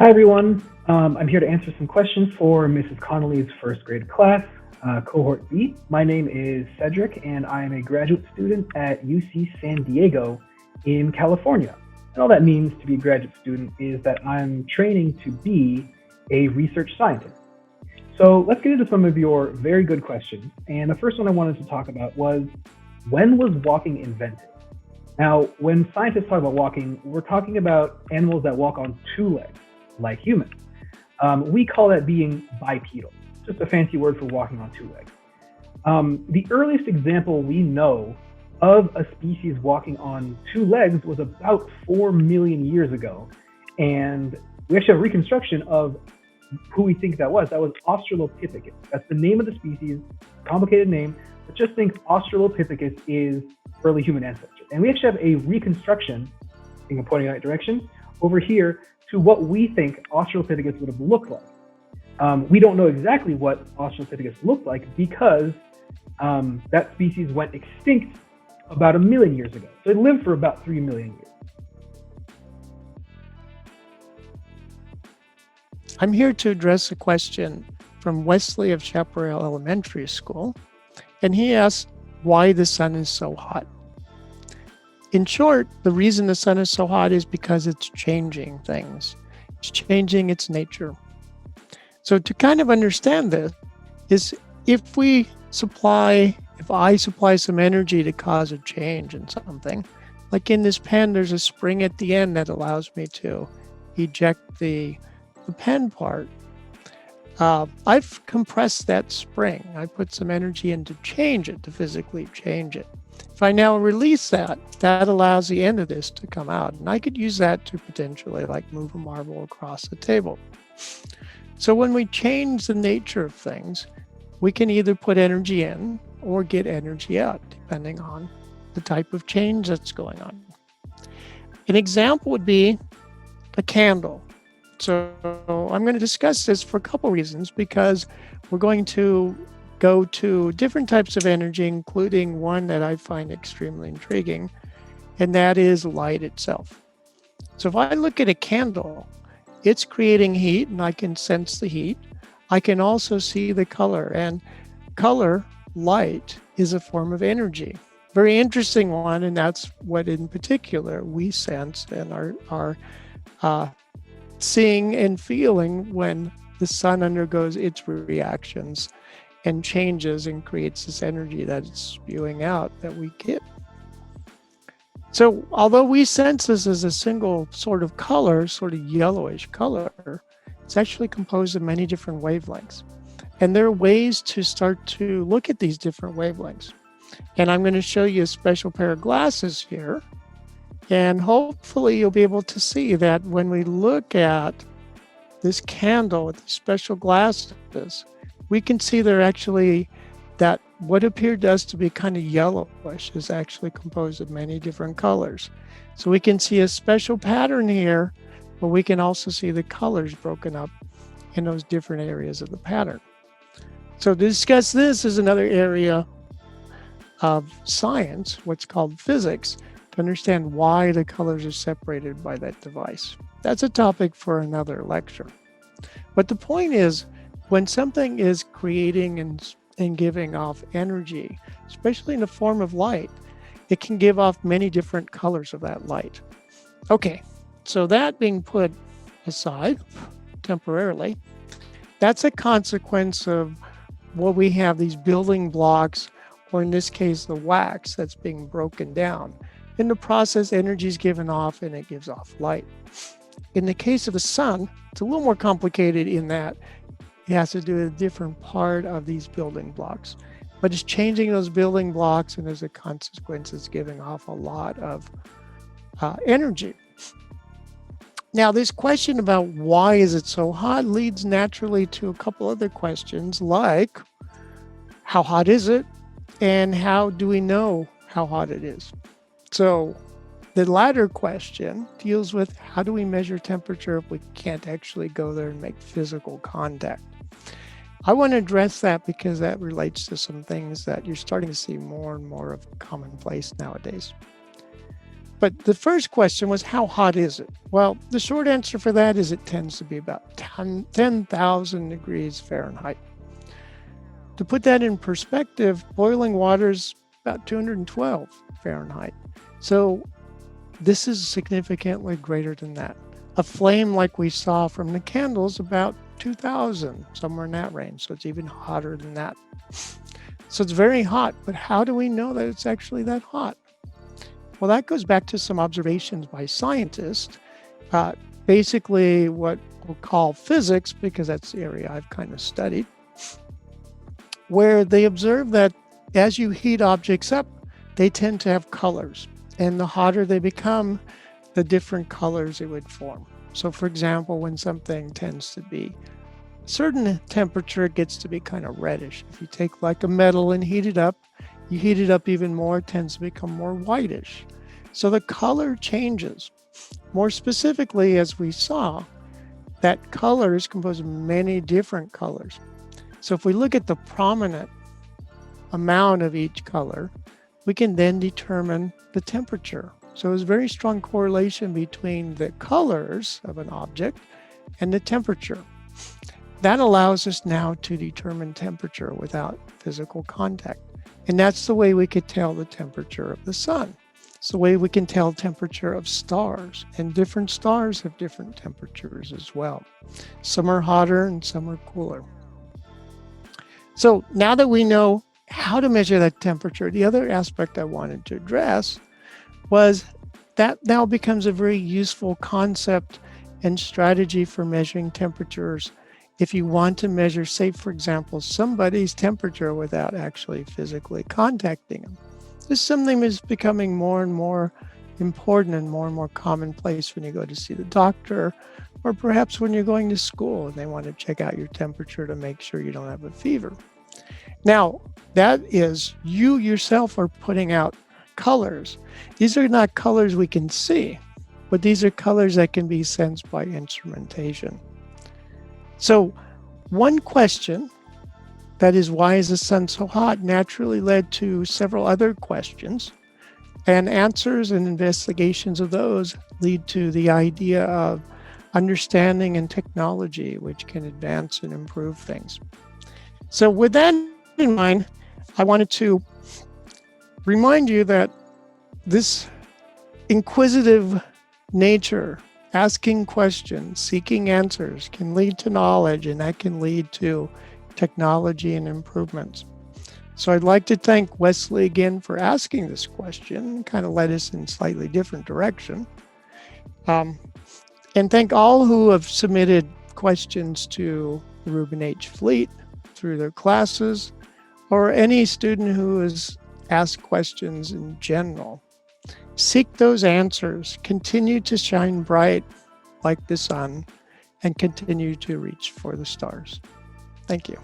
Hi, everyone. I'm here to answer some questions for Mrs. Connolly's first grade class, cohort B. My name is Cedric, and I am a graduate student at UC San Diego in California. And all that means to be a graduate student is that I'm training to be a research scientist. So let's get into some of your very good questions. And the first one I wanted to talk about was, when was walking invented? Now, when scientists talk about walking, we're talking about animals that walk on two legs, like humans. We call that being bipedal, just a fancy word for walking on two legs. The earliest example we know of a species walking on two legs was about 4 million years ago. And we actually have a reconstruction of who we think that was. That was Australopithecus. That's the name of the species, complicated name, but just think Australopithecus is early human ancestor. And we actually have a reconstruction, I think I'm pointing in the right direction, over here to what we think Australopithecus would have looked like. We don't know exactly what Australopithecus looked like because that species went extinct about 1 million years ago. So it lived for about 3 million years. I'm here to address a question from Wesley of Chaparral Elementary School, and he asks why the sun is so hot. In short, the reason the sun is so hot is because it's changing things. It's changing its nature. So to kind of understand this is if I supply some energy to cause a change in something, like in this pen, there's a spring at the end that allows me to eject the pen part. I've compressed that spring. I put some energy in to change it, to physically change it. If I now release that, that allows the end of this to come out. And I could use that to potentially like move a marble across the table. So when we change the nature of things, we can either put energy in or get energy out, depending on the type of change that's going on. An example would be a candle. So I'm going to discuss this for a couple reasons, because we're going to go to different types of energy, including one that I find extremely intriguing, and that is light itself. So if I look at a candle, it's creating heat and I can sense the heat. I can also see the color, and color, light, is a form of energy. Very interesting one, and that's what in particular we sense and are seeing and feeling when the sun undergoes its reactions and changes and creates this energy that it's spewing out that we get. So although we sense this as a single sort of color, sort of yellowish color, it's actually composed of many different wavelengths. And there are ways to start to look at these different wavelengths. And I'm going to show you a special pair of glasses here. And hopefully you'll be able to see that when we look at this candle with these special glasses, we can see they're actually, that what appeared to us to be kind of yellowish is actually composed of many different colors. So we can see a special pattern here, but we can also see the colors broken up in those different areas of the pattern. So to discuss this is another area of science, what's called physics, to understand why the colors are separated by that device. That's a topic for another lecture. But the point is, when something is creating and giving off energy, especially in the form of light, it can give off many different colors of that light. Okay, so that being put aside temporarily, that's a consequence of what we have, these building blocks, or in this case, the wax that's being broken down. In the process, energy is given off and it gives off light. In the case of the sun, it's a little more complicated in that it has to do with a different part of these building blocks. But it's changing those building blocks, and as a consequence, it's giving off a lot of energy. Now, this question about why is it so hot leads naturally to a couple other questions, like how hot is it? And how do we know how hot it is? So the latter question deals with how do we measure temperature if we can't actually go there and make physical contact? I want to address that because that relates to some things that you're starting to see more and more of commonplace nowadays. But the first question was, how hot is it? Well, the short answer for that is it tends to be about 10,000 degrees Fahrenheit. To put that in perspective, boiling water is about 212 Fahrenheit. So this is significantly greater than that. A flame like we saw from the candles, about 2,000, somewhere in that range. So it's even hotter than that. So it's very hot, but how do we know that it's actually that hot? Well, that goes back to some observations by scientists. Basically what we'll call physics, because that's the area I've kind of studied, where they observe that as you heat objects up, they tend to have colors. And the hotter they become, the different colors it would form. So for example, when something tends to be a certain temperature, it gets to be kind of reddish. If you take like a metal and heat it up, you heat it up even more, it tends to become more whitish. So the color changes. More specifically, as we saw, that color is composed of many different colors. So if we look at the prominent amount of each color, we can then determine the temperature. So there's a very strong correlation between the colors of an object and the temperature. That allows us now to determine temperature without physical contact. And that's the way we could tell the temperature of the sun. It's the way we can tell temperature of stars, and different stars have different temperatures as well. Some are hotter and some are cooler. So now that we know how to measure that temperature, the other aspect I wanted to address was that now becomes a very useful concept and strategy for measuring temperatures if you want to measure, say, for example, somebody's temperature without actually physically contacting them. This is something that is becoming more and more important and more commonplace when you go to see the doctor, or perhaps when you're going to school and they want to check out your temperature to make sure you don't have a fever. Now, that is, you yourself are putting out colors. These are not colors we can see, but these are colors that can be sensed by instrumentation. So one question, that is, why is the sun so hot, naturally led to several other questions, and answers and investigations of those lead to the idea of understanding and technology, which can advance and improve things. So with that in mind, I wanted to remind you that this inquisitive nature, asking questions, seeking answers, can lead to knowledge, and that can lead to technology and improvements. So I'd like to thank Wesley again for asking this question, kind of led us in a slightly different direction. And thank all who have submitted questions to the Reuben H. Fleet through their classes, or any student who has asked questions in general. Seek those answers, continue to shine bright like the sun, and continue to reach for the stars. Thank you.